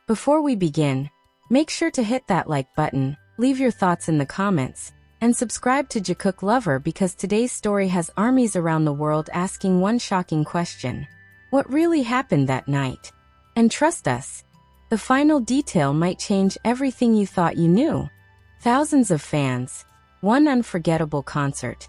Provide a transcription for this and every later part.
Before we begin, make sure to hit that like button, leave your thoughts in the comments, and subscribe to Jikook Lover because today's story has armies around the world asking one shocking question. What really happened that night? And trust us, the final detail might change everything you thought you knew. Thousands of fans, one unforgettable concert.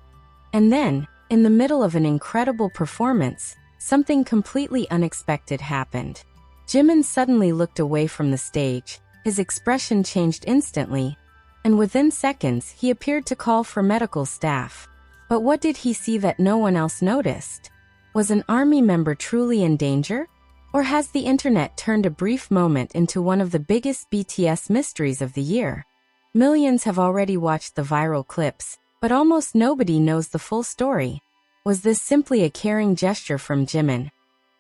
And then, in the middle of an incredible performance, something completely unexpected happened. Jimin suddenly looked away from the stage, his expression changed instantly, and within seconds he appeared to call for medical staff. But what did he see that no one else noticed? Was an army member truly in danger? Or has the internet turned a brief moment into one of the biggest BTS mysteries of the year? Millions have already watched the viral clips, but almost nobody knows the full story. Was this simply a caring gesture from Jimin?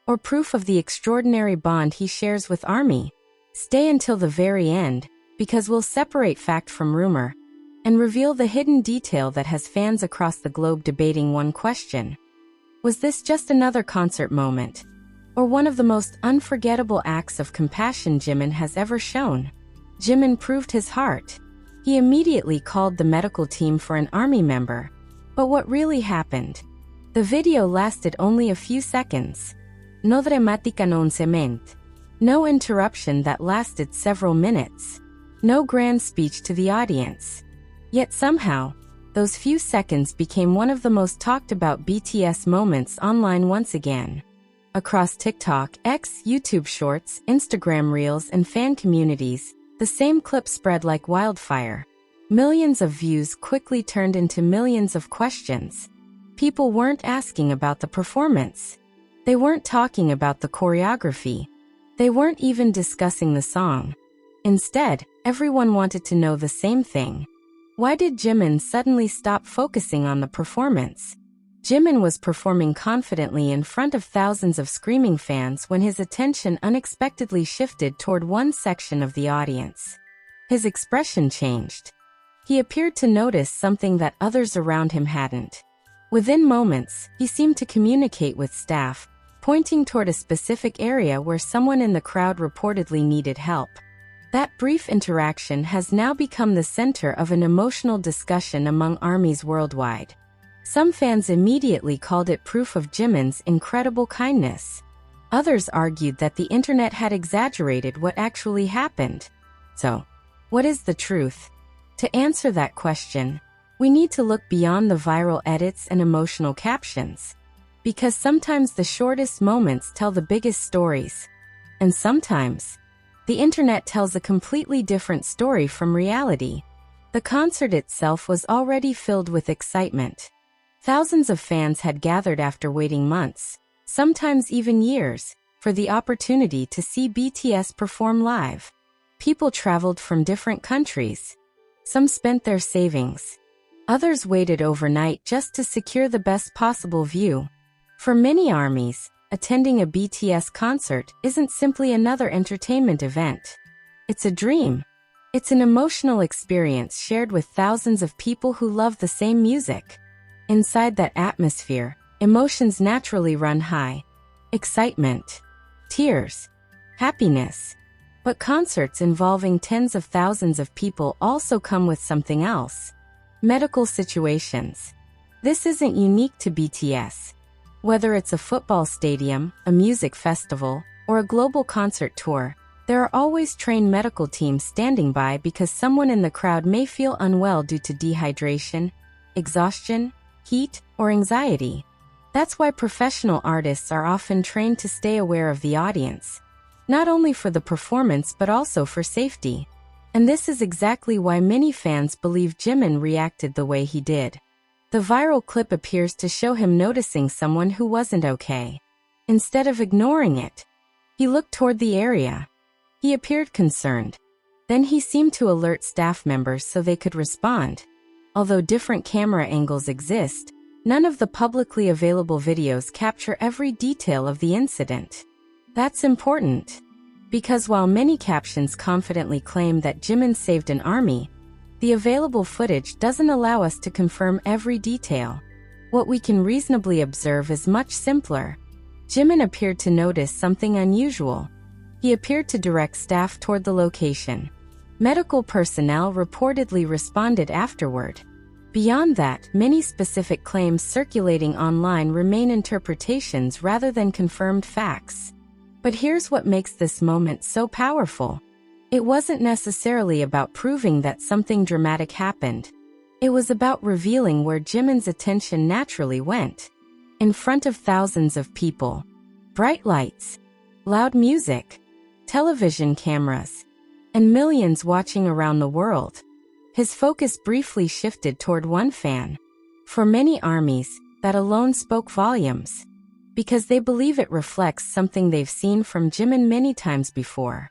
Or proof of the extraordinary bond he shares with ARMY? Stay until the very end, because we'll separate fact from rumor, and reveal the hidden detail that has fans across the globe debating one question. Was this just another concert moment? Or one of the most unforgettable acts of compassion Jimin has ever shown? Jimin proved his heart. He immediately called the medical team for an ARMY member. But what really happened? The video lasted only a few seconds. No dramática non cement. No interruption that lasted several minutes. No grand speech to the audience. Yet somehow, those few seconds became one of the most talked about BTS moments online once again. Across TikTok, X, YouTube Shorts, Instagram Reels, and fan communities, the same clip spread like wildfire. Millions of views quickly turned into millions of questions. People weren't asking about the performance. They weren't talking about the choreography. They weren't even discussing the song. Instead, everyone wanted to know the same thing. Why did Jimin suddenly stop focusing on the performance? Jimin was performing confidently in front of thousands of screaming fans when his attention unexpectedly shifted toward one section of the audience. His expression changed. He appeared to notice something that others around him hadn't. Within moments, he seemed to communicate with staff, pointing toward a specific area where someone in the crowd reportedly needed help. That brief interaction has now become the center of an emotional discussion among armies worldwide. Some fans immediately called it proof of Jimin's incredible kindness. Others argued that the internet had exaggerated what actually happened. So, what is the truth? To answer that question, we need to look beyond the viral edits and emotional captions. Because sometimes the shortest moments tell the biggest stories. And sometimes, the internet tells a completely different story from reality. The concert itself was already filled with excitement. Thousands of fans had gathered after waiting months, sometimes even years, for the opportunity to see BTS perform live. People traveled from different countries. Some spent their savings. Others waited overnight just to secure the best possible view. For many armies, attending a BTS concert isn't simply another entertainment event. It's a dream. It's an emotional experience shared with thousands of people who love the same music. Inside that atmosphere, emotions naturally run high. Excitement, tears, happiness. But concerts involving tens of thousands of people also come with something else. Medical situations. This isn't unique to BTS. Whether it's a football stadium, a music festival, or a global concert tour, there are always trained medical teams standing by because someone in the crowd may feel unwell due to dehydration, exhaustion, heat, or anxiety. That's why professional artists are often trained to stay aware of the audience, not only for the performance but also for safety. And this is exactly why many fans believe Jimin reacted the way he did. The viral clip appears to show him noticing someone who wasn't okay. Instead of ignoring it, he looked toward the area. He appeared concerned. Then he seemed to alert staff members so they could respond. Although different camera angles exist, none of the publicly available videos capture every detail of the incident. That's important. Because while many captions confidently claim that Jimin saved an army, the available footage doesn't allow us to confirm every detail. What we can reasonably observe is much simpler. Jimin appeared to notice something unusual. He appeared to direct staff toward the location. Medical personnel reportedly responded afterward. Beyond that, many specific claims circulating online remain interpretations rather than confirmed facts. But here's what makes this moment so powerful. It wasn't necessarily about proving that something dramatic happened. It was about revealing where Jimin's attention naturally went. In front of thousands of people. Bright lights, loud music, television cameras, and millions watching around the world. His focus briefly shifted toward one fan. For many armies, that alone spoke volumes. Because they believe it reflects something they've seen from Jimin many times before.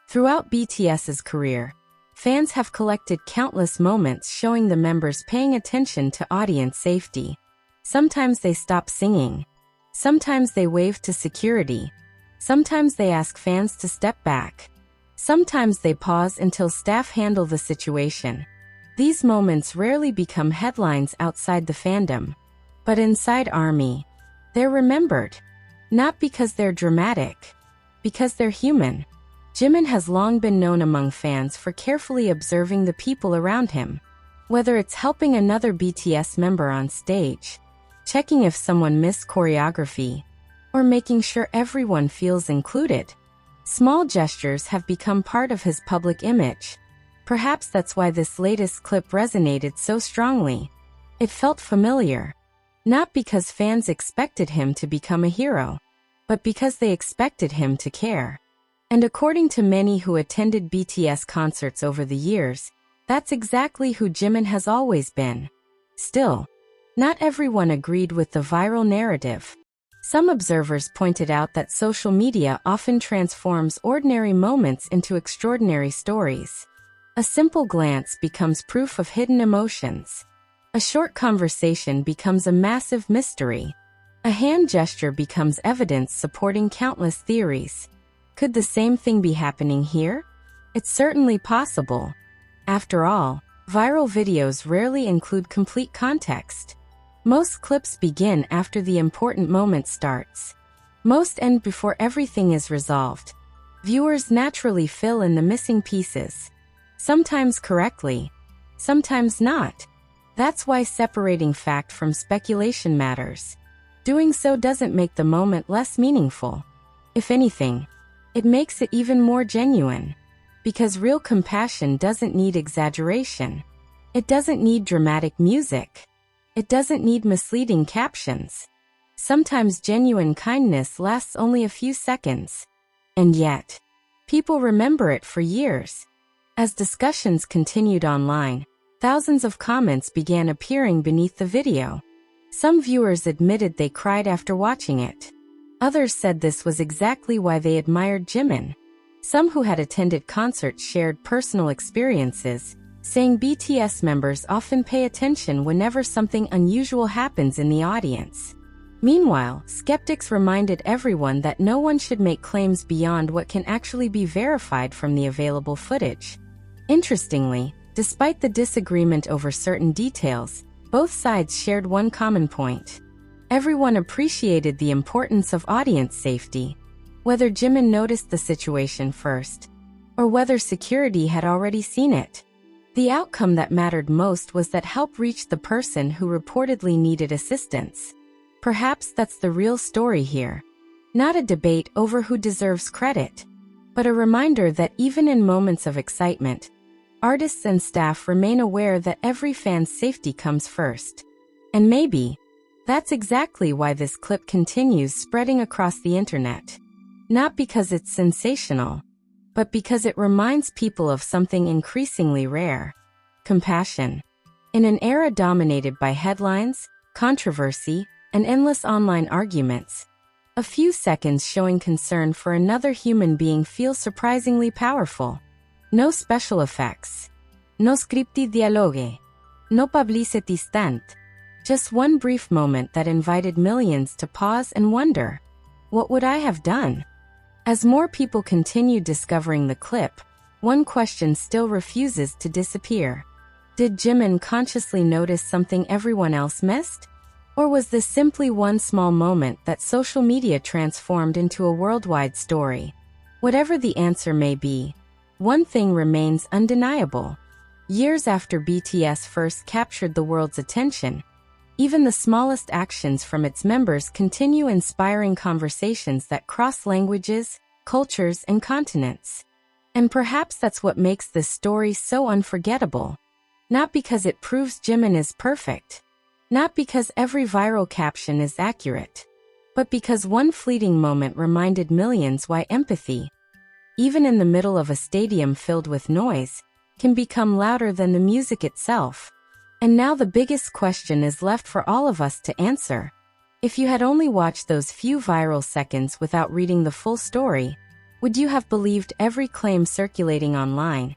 Throughout BTS's career, fans have collected countless moments showing the members paying attention to audience safety. Sometimes they stop singing. Sometimes they wave to security. Sometimes they ask fans to step back. Sometimes they pause until staff handle the situation. These moments rarely become headlines outside the fandom. But inside ARMY, they're remembered. Not because they're dramatic, because they're human. Jimin has long been known among fans for carefully observing the people around him. Whether it's helping another BTS member on stage, checking if someone missed choreography, or making sure everyone feels included. Small gestures have become part of his public image. Perhaps that's why this latest clip resonated so strongly. It felt familiar. Not because fans expected him to become a hero, but because they expected him to care. And according to many who attended BTS concerts over the years, that's exactly who Jimin has always been. Still, not everyone agreed with the viral narrative. Some observers pointed out that social media often transforms ordinary moments into extraordinary stories. A simple glance becomes proof of hidden emotions. A short conversation becomes a massive mystery. A hand gesture becomes evidence supporting countless theories. Could the same thing be happening here? It's certainly possible. After all, viral videos rarely include complete context. Most clips begin after the important moment starts. Most end before everything is resolved. Viewers naturally fill in the missing pieces. Sometimes correctly, sometimes not. That's why separating fact from speculation matters. Doing so doesn't make the moment less meaningful. If anything, it makes it even more genuine. Because real compassion doesn't need exaggeration. It doesn't need dramatic music. It doesn't need misleading captions. Sometimes genuine kindness lasts only a few seconds. And yet, people remember it for years. As discussions continued online, thousands of comments began appearing beneath the video. Some viewers admitted they cried after watching it. Others said this was exactly why they admired Jimin. Some who had attended concerts shared personal experiences, saying BTS members often pay attention whenever something unusual happens in the audience. Meanwhile, skeptics reminded everyone that no one should make claims beyond what can actually be verified from the available footage. Interestingly, despite the disagreement over certain details, both sides shared one common point. Everyone appreciated the importance of audience safety. Whether Jimin noticed the situation first, or whether security had already seen it. The outcome that mattered most was that help reached the person who reportedly needed assistance. Perhaps that's the real story here. Not a debate over who deserves credit, but a reminder that even in moments of excitement, artists and staff remain aware that every fan's safety comes first. And maybe, that's exactly why this clip continues spreading across the internet. Not because it's sensational, but because it reminds people of something increasingly rare: compassion. In an era dominated by headlines, controversy, and endless online arguments, a few seconds showing concern for another human being feels surprisingly powerful. No special effects. No scripted dialogue. No publicity stunt. Just one brief moment that invited millions to pause and wonder, what would I have done? As more people continue discovering the clip, one question still refuses to disappear. Did Jimin consciously notice something everyone else missed? Or was this simply one small moment that social media transformed into a worldwide story? Whatever the answer may be, one thing remains undeniable. Years after BTS first captured the world's attention, even the smallest actions from its members continue inspiring conversations that cross languages, cultures, and continents. And perhaps that's what makes this story so unforgettable. Not because it proves Jimin is perfect, not because every viral caption is accurate, but because one fleeting moment reminded millions why empathy, even in the middle of a stadium filled with noise, can become louder than the music itself. And now the biggest question is left for all of us to answer. If you had only watched those few viral seconds without reading the full story, would you have believed every claim circulating online?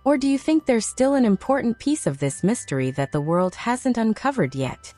Or do you think there's still an important piece of this mystery that the world hasn't uncovered yet?